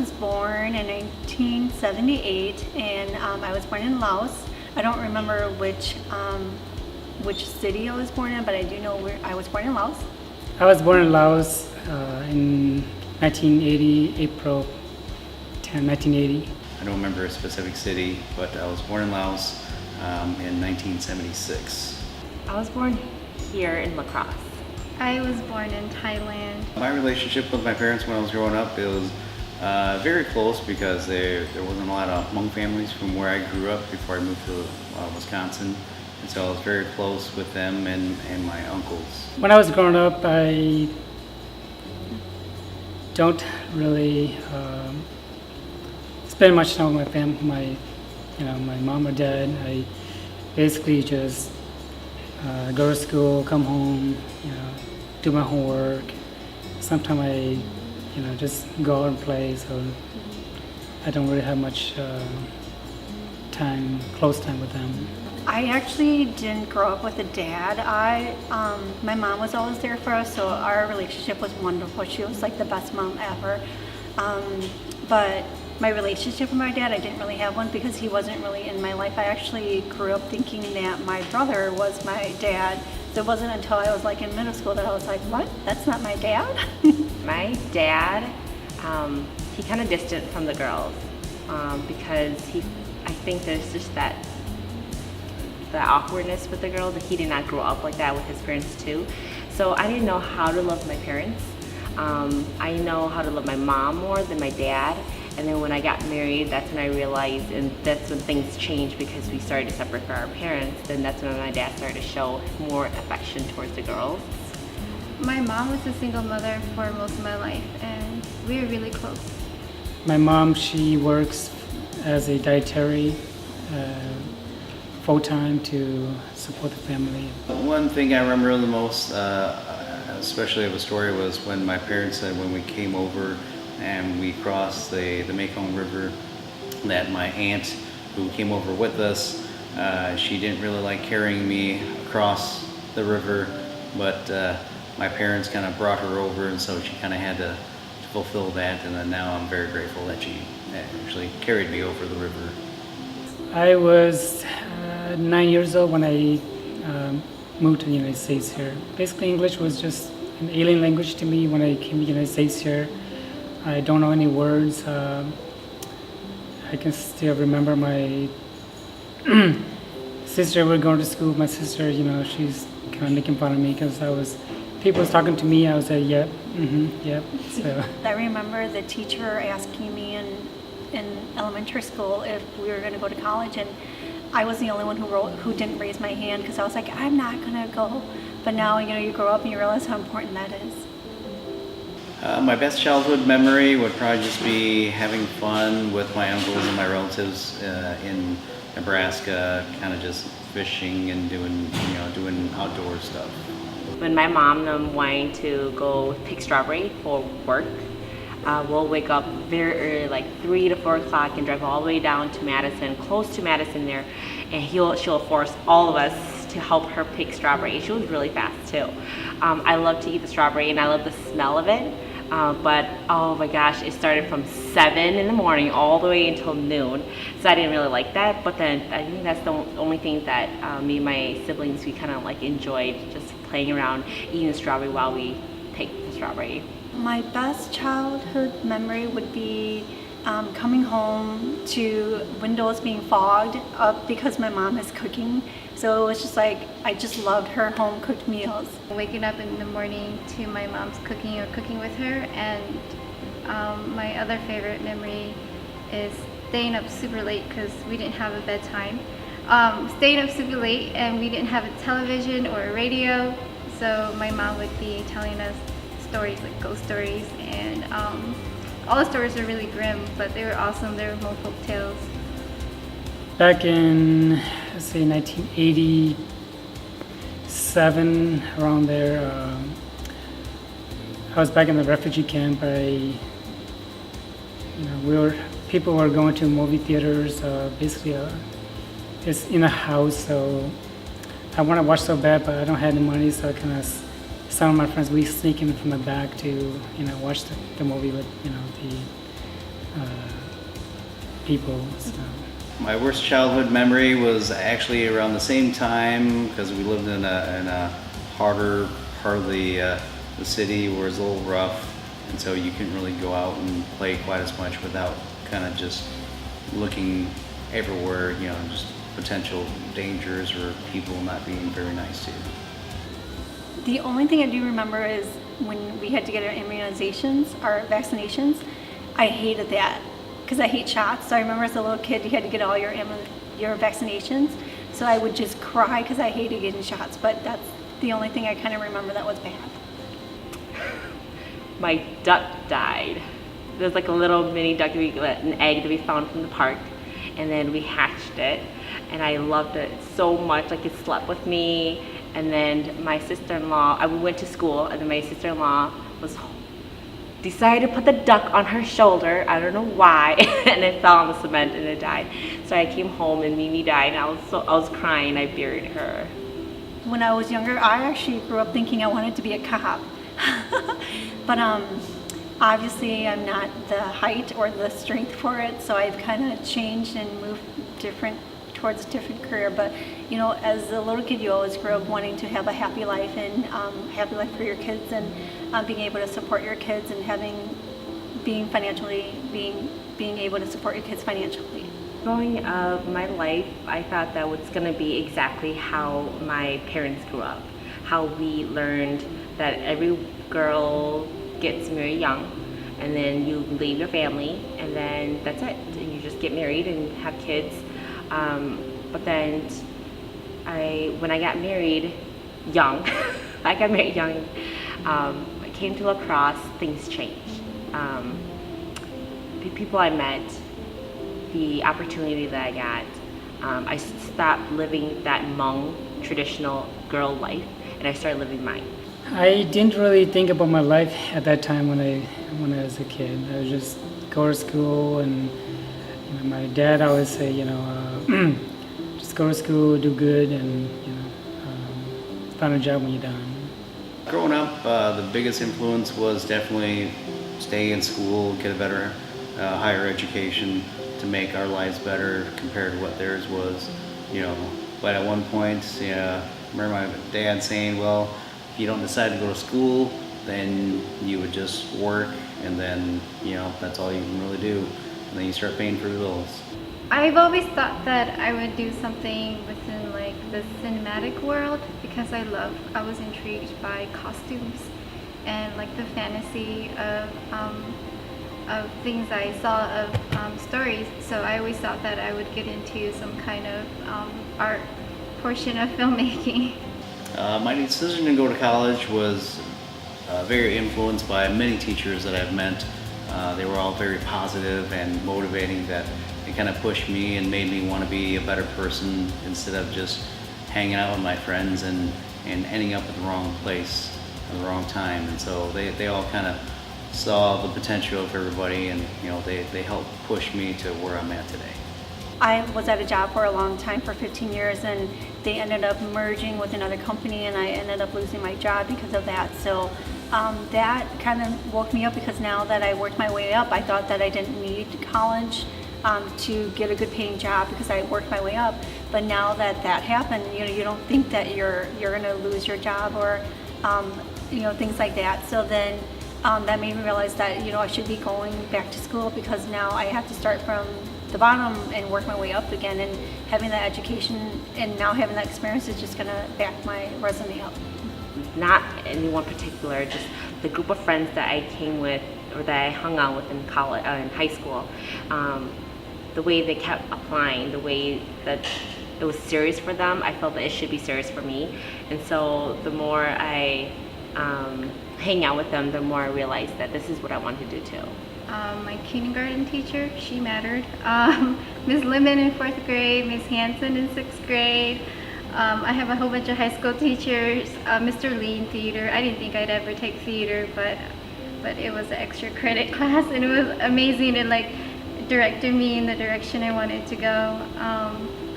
was born in 1978, and I was born in Laos. I don't remember which city I was born in, but I do know where I was born in Laos. I was born in Laos in 1980, April 10, 1980. I don't remember a specific city, but I was born in Laos in 1976. I was born here in Crosse. I was born in Thailand. My relationship with my parents when I was growing up, it was very close because there wasn't a lot of Hmong families from where I grew up before I moved to Wisconsin. And so I was very close with them and my uncles. When I was growing up, I don't really spend much time with my family, my mom or dad. I basically just go to school, come home, do my homework. Sometimes I, just go out and play. So I don't really have much close time with them. I actually didn't grow up with a dad. My mom was always there for us, so our relationship was wonderful. She was like the best mom ever. But my relationship with my dad, I didn't really have one because he wasn't really in my life. I actually grew up thinking that my brother was my dad. It wasn't until I was like in middle school that I was like, what? That's not my dad? My dad, he kind of distant from the girls because I think there's just the awkwardness with the girls. He did not grow up like that with his parents too. So I didn't know how to love my parents. I know how to love my mom more than my dad. And then when I got married, that's when I realized, and that's when things changed because we started to separate from our parents. Then that's when my dad started to show more affection towards the girls. My mom was a single mother for most of my life, and we were really close. My mom, she works as a dietary full-time to support the family. One thing I remember the most, especially of a story, was when my parents said when we came over and we crossed the Mekong River, that my aunt who came over with us, she didn't really like carrying me across the river, but my parents kind of brought her over, and so she kind of had to fulfill that, and then now I'm very grateful that she actually carried me over the river. I was 9 years old when I moved to the United States here. Basically, English was just an alien language to me when I came to the United States here. I don't know any words. I can still remember my sister would go to school. My sister, she's kind of making fun of me because people was talking to me. I was like, yep, yep. So I remember the teacher asking me in elementary school if we were going to go to college, and I was the only one who didn't raise my hand because I was like, I'm not going to go. But now, you grow up and you realize how important that is. My best childhood memory would probably just be having fun with my uncles and my relatives in Nebraska, kind of just fishing and doing outdoor stuff. When my mom wanted to go pick strawberry for work, we'll wake up very early, like 3 to 4 o'clock, and drive all the way down to Madison, close to Madison there, and she'll force all of us to help her pick strawberry. She was really fast too. I love to eat the strawberry and I love the smell of it. But oh my gosh, it started from 7 in the morning all the way until noon. So I didn't really like that, but then I think that's the only thing that me and my siblings, we kind of like enjoyed, just playing around, eating the strawberry while we pick the strawberry. My best childhood memory would be coming home to windows being fogged up because my mom is cooking. So it was just like, I just loved her home cooked meals. Waking up in the morning to my mom's cooking or cooking with her, and my other favorite memory is staying up super late because we didn't have a bedtime. Staying up super late and we didn't have a television or a radio, so my mom would be telling us stories like ghost stories, and all the stories were really grim, but they were awesome. They were more folk tales. back in, let's say, 1987, around there, I was back in the refugee camp. People were going to movie theaters, basically it's in a house, so I want to watch so bad, but I don't have the money, so I kind of, some of my friends, we sneak in from the back to, watch the movie with, people. So. My worst childhood memory was actually around the same time because we lived in a harder part of the city where it's a little rough, and so you couldn't really go out and play quite as much without kind of just looking everywhere, you know, just potential dangers or people not being very nice to you. The only thing I do remember is when we had to get our immunizations, our vaccinations. I hated that because I hate shots. So I remember as a little kid, you had to get all your vaccinations. So I would just cry because I hated getting shots. But that's the only thing I kind of remember that was bad. My duck died. There's like a little mini duck, an egg that we found from the park, and then we hatched it, and I loved it so much. Like, it slept with me, and then my sister-in-law, we went to school, and then my sister-in-law decided to put the duck on her shoulder. I don't know why, and it fell on the cement and it died. So I came home and Mimi died, and I was crying. I buried her. When I was younger, I actually grew up thinking I wanted to be a cop. But obviously I'm not the height or the strength for it, so I've kind of changed and moved towards a different career. But you know, as a little kid, you always grew up wanting to have a happy life and happy life for your kids, and being able to support your kids and being able to support your kids financially. Growing up, my life, I thought that was going to be exactly how my parents grew up. How we learned that every girl gets married young, and then you leave your family, and then that's it. And you just get married and have kids. But then when I got married young, I came to La Crosse, things changed. The people I met, the opportunity that I got, I stopped living that Hmong traditional girl life, and I started living mine. I didn't really think about my life at that time when I was a kid. I was just go to school, and you know, my dad always say, you know, just go to school, do good, and you know, find a job when you're done. Growing up, the biggest influence was definitely stay in school, get a better, higher education to make our lives better compared to what theirs was. You know, but at one point, I remember my dad saying, well, if you don't decide to go to school, then you would just work, and then, you know, that's all you can really do. And then you start paying for the bills. I've always thought that I would do something within like the cinematic world because I was intrigued by costumes and like the fantasy of things I saw of stories. So I always thought that I would get into some kind of art portion of filmmaking. My decision to go to college was very influenced by many teachers that I've met. They were all very positive and motivating, that it kind of pushed me and made me want to be a better person instead of just hanging out with my friends and ending up at the wrong place at the wrong time. And so they all kind of saw the potential of everybody, and you know, they helped push me to where I'm at today. I was at a job for a long time, for 15 years, and they ended up merging with another company, and I ended up losing my job because of that. So that kind of woke me up, because now that I worked my way up, I thought that I didn't need college to get a good paying job because I worked my way up. But now that happened, you know, you don't think that you're going to lose your job or you know, things like that. So then that made me realize that, you know, I should be going back to school, because now I have to start from the bottom and work my way up again, and having that education and now having that experience is just going to back my resume up. Not anyone particular, just the group of friends that I came with or that I hung out with in college, in high school. The way they kept applying, the way that it was serious for them, I felt that it should be serious for me. And so the more I hang out with them, the more I realized that this is what I want to do too. My kindergarten teacher, she mattered. Ms. Lemon in 4th grade, Ms. Hansen in 6th grade. I have a whole bunch of high school teachers. Mr. Lee in theater. I didn't think I'd ever take theater, but it was an extra credit class, and it was amazing. It like directed me in the direction I wanted to go.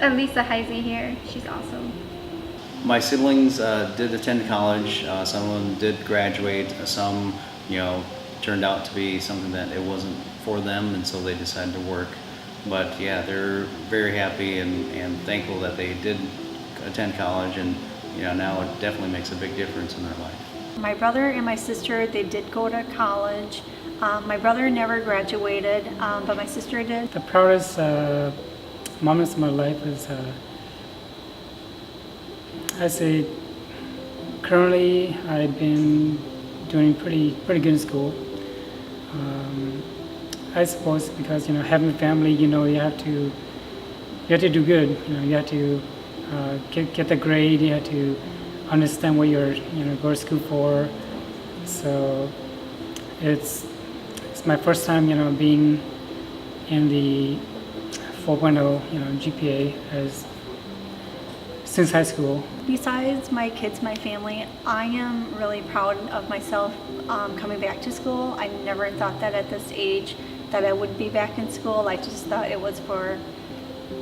Lisa Heisey here, she's awesome. My siblings did attend college. Some of them did graduate. Some, you know, turned out to be something that it wasn't for them, and so they decided to work. But yeah, they're very happy and thankful that they did attend college, and now it definitely makes a big difference in their life. My brother and my sister, they did go to college. My brother never graduated, but my sister did. The proudest moments of my life is, I say, currently I've been doing pretty good in school. I suppose because having a family, you have to do good. You have to get the grade. You have to understand what you're go to school for. So it's my first time being in the 4.0 GPA since high school. Besides my kids, my family, I am really proud of myself coming back to school. I never thought that at this age that I would be back in school. I just thought it was for,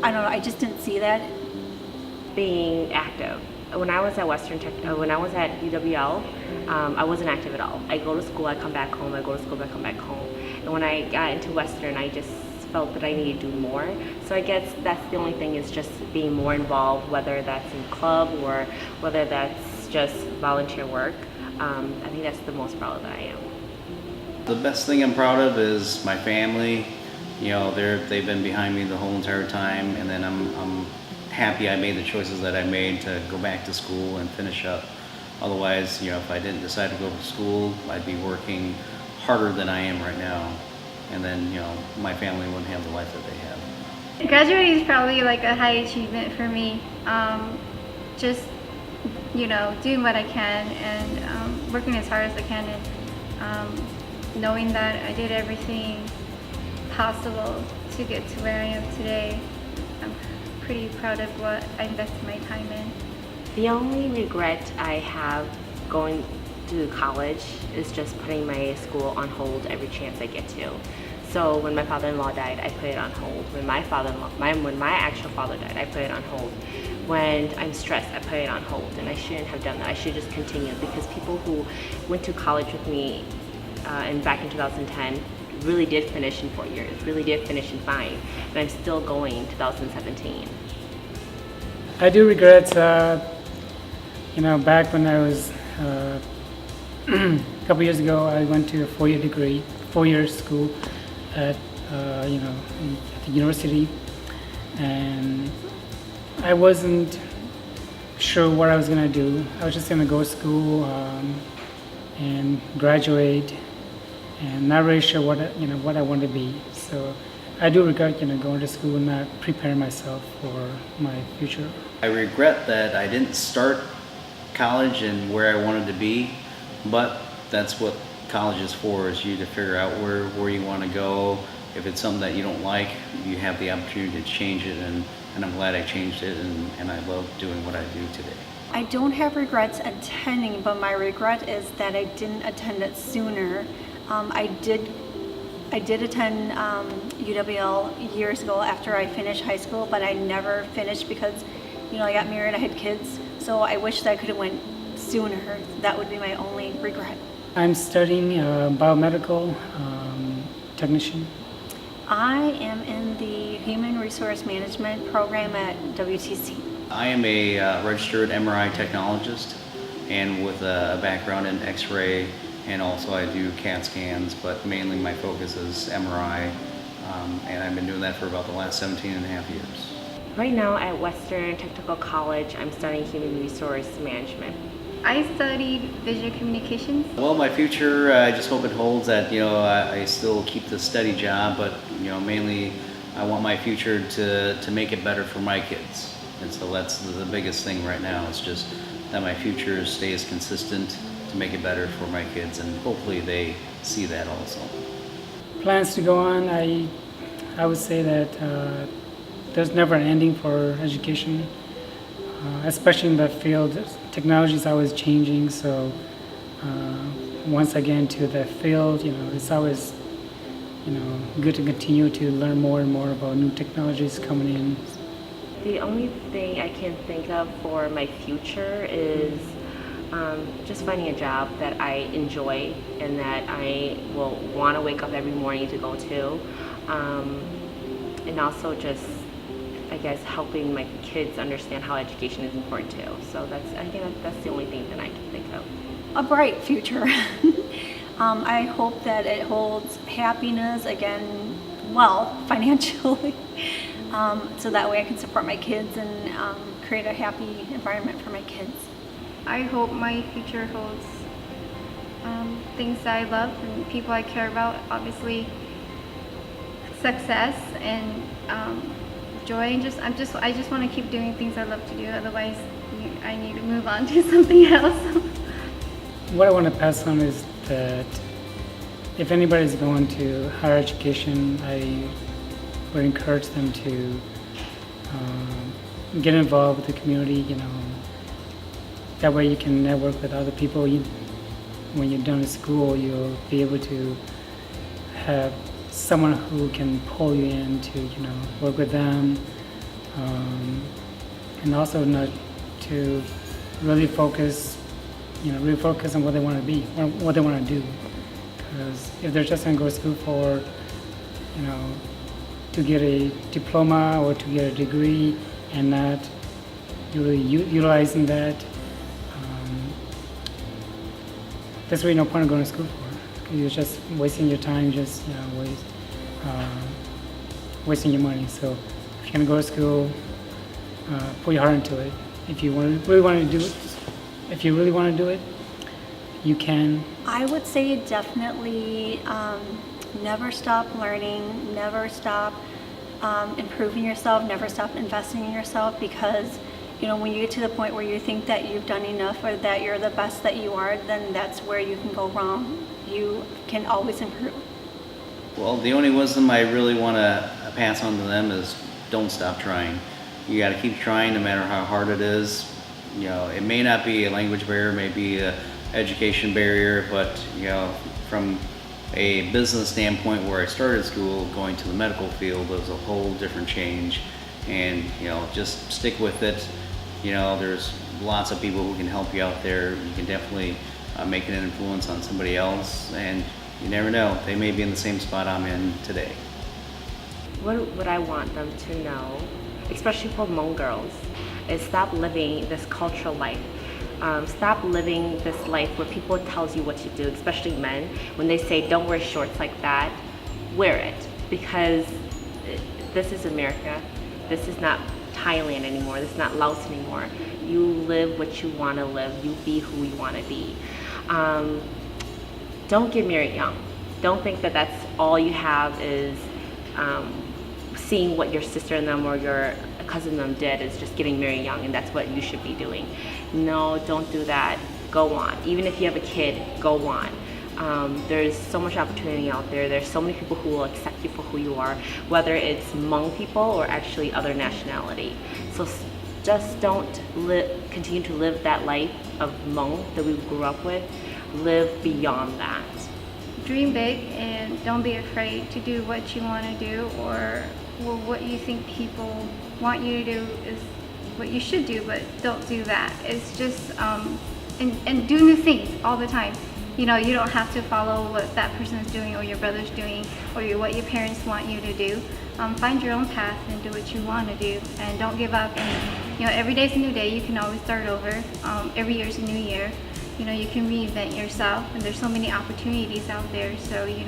I don't know, I just didn't see that. Being active. When I was at when I was at UWL, I wasn't active at all. I go to school, I come back home, I go to school, I come back home. And when I got into Western, I just felt that I needed to do more. So I guess that's the only thing, is just being more involved, whether that's in club or whether that's just volunteer work. I think that's the most proud that I am. The best thing I'm proud of is my family. They've been behind me the whole entire time, and then I'm happy I made the choices that I made to go back to school and finish up. Otherwise, if I didn't decide to go to school, I'd be working harder than I am right now, and then my family wouldn't have the life that they have. Graduating is probably like a high achievement for me. Just doing what I can and working as hard as I can, and knowing that I did everything possible to get to where I am today. I'm pretty proud of what I invested my time in. The only regret I have going to college is just putting my school on hold every chance I get to. So when my father-in-law died, I put it on hold. When my actual father died, I put it on hold. When I'm stressed, I put it on hold, and I shouldn't have done that. I should just continue, because people who went to college with me and back in 2010 really did finish in 4 years, really did finish in 5, and I'm still going in 2017. I do regret, back when I was a couple years ago, I went to a 4-year degree, 4-year school at at the university, and I wasn't sure what I was gonna do. I was just gonna go to school and graduate, and not really sure what I want to be. So I do regret going to school and not preparing myself for my future. I regret that I didn't start college and where I wanted to be, but that's what college is for, is you to figure out where you want to go. If it's something that you don't like, you have the opportunity to change it, and I'm glad I changed it, and I love doing what I do today. I don't have regrets attending, but my regret is that I didn't attend it sooner. I did attend UWL years ago after I finished high school, but I never finished because, I got married, I had kids, so I wish that I could have went sooner. That would be my only regret. I'm studying biomedical technician. I am in the Human Resource Management program at WTC. I am a registered MRI technologist, and with a background in X-ray, and also I do CAT scans, but mainly my focus is MRI, and I've been doing that for about the last 17 and a half years. Right now at Western Technical College, I'm studying Human Resource Management. I studied visual communications. Well, my future, I just hope it holds that, I still keep the steady job, but, mainly I want my future to make it better for my kids. And so that's the biggest thing right now, is just that my future stays consistent to make it better for my kids, and hopefully they see that also. Plans to go on, I would say that there's never an ending for education, especially in the field. Technology is always changing, so once I get into the field, it's always good to continue to learn more and more about new technologies coming in. The only thing I can think of for my future is just finding a job that I enjoy and that I will want to wake up every morning to go to. And also just, I guess, helping my kids understand how education is important too. So that's the only thing that I can think of. A bright future. I hope that it holds happiness, again, wealth financially, so that way I can support my kids and create a happy environment for my kids. I hope my future holds things that I love and people I care about. Obviously, success and joy, and I just want to keep doing things I love to do. Otherwise, I need to move on to something else. What I want to pass on is that if anybody's going to higher education, I would encourage them to get involved with the community. That way you can network with other people. When you're done with school, you'll be able to have someone who can pull you in to work with them, and also not to really focus on what they want to be, or what they want to do. Because if they're just going to go to school for, to get a diploma or to get a degree and not really utilizing that, there's really no point of going to school for. You're just wasting your time, wasting your money. So if you're going to go to school, put your heart into it. If you really want to do it, you can. I would say definitely never stop learning, never stop improving yourself, never stop investing in yourself, because when you get to the point where you think that you've done enough or that you're the best that you are, then that's where you can go wrong. You can always improve. Well, the only wisdom I really want to pass on to them is don't stop trying. You got to keep trying no matter how hard it is. It may not be a language barrier, may be a education barrier, but from a business standpoint, where I started school, going to the medical field was a whole different change. And just stick with it. There's lots of people who can help you out there. You can definitely make an influence on somebody else, and you never know, they may be in the same spot I'm in today. What would I want them to know, especially for Hmong girls, is stop living this cultural life. Stop living this life where people tells you what to do, especially men. When they say don't wear shorts like that, wear it, because this is America. This is not Thailand anymore. This is not Laos anymore. You live what you want to live. You be who you want to be. Don't get married young. Don't think that that's all you have is seeing what your sister and them or your cousin and them did is just getting married young, and that's what you should be doing. No, don't do that. Go on. Even if you have a kid, go on. There's so much opportunity out there. There's so many people who will accept you for who you are, whether it's Hmong people or actually other nationality. So just don't continue to live that life of Hmong that we grew up with. Live beyond that. Dream big and don't be afraid to do what you want to do, or what you think people want you to do is what you should do, but don't do that. It's just and do new things all the time. You don't have to follow what that person's doing or your brother's doing or what your parents want you to do. Find your own path and do what you want to do, and don't give up. And every day's a new day. You can always start over. Every year's a new year. You can reinvent yourself, and there's so many opportunities out there. So you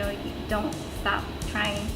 don't stop trying.